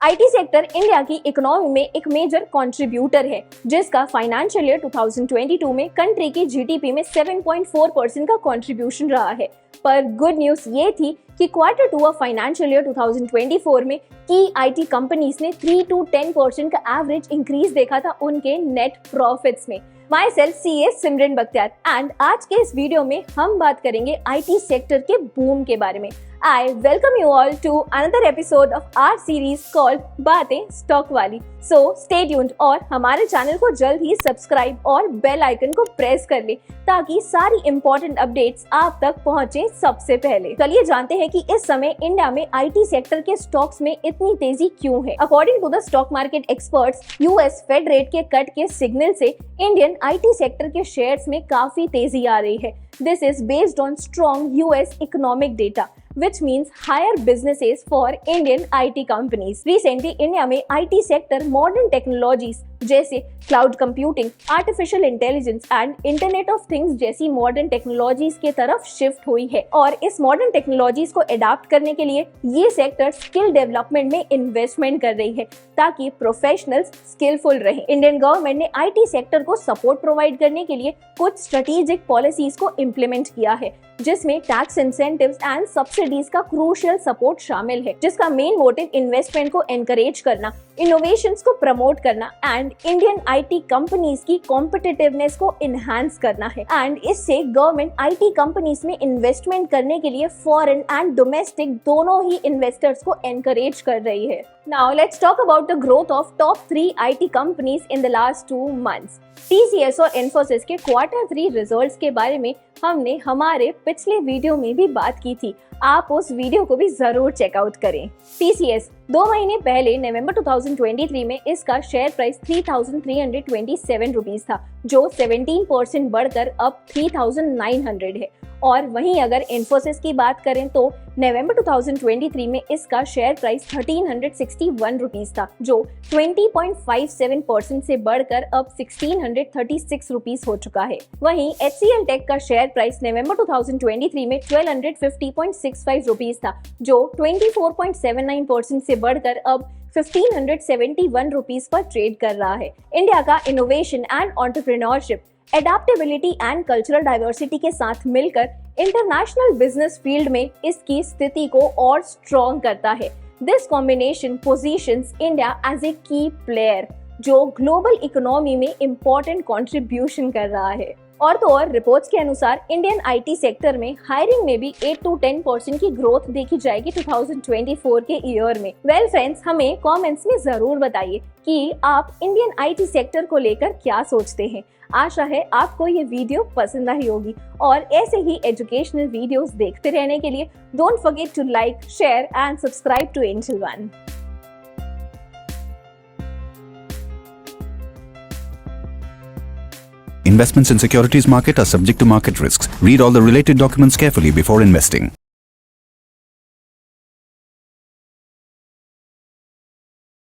IT sector India की economy में एक मेजर कंट्रीब्यूटर है, जिसका फाइनेंशियल ईयर 2022 में कंट्री की जीडीपी में 7.4% का कंट्रीब्यूशन रहा है। पर गुड न्यूज ये थी कि क्वार्टर 2 ऑफ फाइनेंशियल ईयर 2024 में की आईटी कंपनीज ने 3 to 10% का एवरेज इंक्रीज देखा था उनके नेट प्रॉफिट्स में। My self CA Simran Bakhtiyar and आज के इस वीडियो में हम बात करेंगे आईटी सेक्टर के बूम के बारे में। I welcome you all to another episode of our series called बातें स्टॉक वाली। So stay tuned और हमारे चैनल को जल्द ही सब्सक्राइब और बेल आइकन को प्रेस कर ले ताकि सारी इम्पोर्टेंट अपडेट्स आप तक पहुंचे सबसे पहले। चलिए जानते हैं कि इस समय इंडिया में आईटी सेक्टर के स्टॉक्स में इतनी तेजी क्यों है। According to the stock market experts, US Fed rate के कट के सिग्नल से इंडियन आईटी सेक्टर के शेयर्स में काफी तेजी आ रही है। This is based on strong US economic data, which means higher businesses for Indian IT companies. Recently, India में IT sector modern technologies जैसे cloud computing, artificial intelligence and internet of things जैसी modern technologies के तरफ shift हुई है और इस modern technologies को अडॉप्ट करने के लिए ये सेक्टर स्किल डेवलपमेंट में इन्वेस्टमेंट कर रही है ताकि प्रोफेशनल्स स्किलफुल रहे। इंडियन गवर्नमेंट ने आईटी सेक्टर को सपोर्ट प्रोवाइड करने के लिए कुछ स्ट्रेटेजिक पॉलिसीज को इम्प्लीमेंट किया है, जिसमें टैक्स इंसेंटिव्स एंड सब्सिडीज का क्रूशियल सपोर्ट शामिल है, जिसका मेन मोटिव इन्वेस्टमेंट को एनकरेज करना, इनोवेशंस को प्रमोट करना एंड इंडियन आईटी कंपनीज की कॉम्पिटिटिवनेस को इनहांस करना है। एंड इससे गवर्नमेंट आईटी कंपनीज में इन्वेस्टमेंट करने के लिए फॉरेन एंड डोमेस्टिक दोनों ही इन्वेस्टर्स को एनकरेज कर रही है। Now let's talk about the growth of top 3 IT companies in the last 2 months. TCS और Infosys के क्वार्टर 3 रिजल्ट्स के बारे में हमने हमारे पिछले वीडियो में भी बात की थी, आप उस वीडियो को भी जरूर चेकआउट करें। TCS 2 महीने पहले नवंबर 2023 में इसका शेयर प्राइस 3,327 रुपीज था, जो 17% बढ़कर अब 3,900 है। और वहीं अगर इन्फोसिस की बात करें तो नवंबर 2023 में इसका शेयर प्राइस 1,361 रुपीज था, जो 20.57% से बढ़कर अब 1,636 रुपीज हो चुका है। वहीं HCL टेक का शेयर प्राइस नवंबर 2023 में 1,250.65 रुपीज था, जो 24.79% से बढ़कर अब 1,571 रुपीज पर ट्रेड कर रहा है। इंडिया का innovation and entrepreneurship, adaptability and cultural diversity के साथ मिलकर इंटरनेशनल बिजनेस फील्ड में इसकी स्थिति को और स्ट्रॉन्ग करता है। This combination positions India as a key player जो ग्लोबल इकोनॉमी में इम्पोर्टेंट कंट्रीब्यूशन कर रहा है। और तो और रिपोर्ट्स के अनुसार इंडियन आईटी सेक्टर में हायरिंग में भी 8 to 10% की ग्रोथ देखी जाएगी 2024 के ईयर में। वेल फ्रेंड्स, हमें कमेंट्स में जरूर बताइए कि आप इंडियन आईटी सेक्टर को लेकर क्या सोचते हैं। आशा है आपको ये वीडियो पसंद आई होगी और ऐसे ही एजुकेशनल वीडियोस देखते रहने के लिए don't forget to like, share and subscribe to Angel One. Investments in securities market are subject to market risks. Read all the related documents carefully before investing.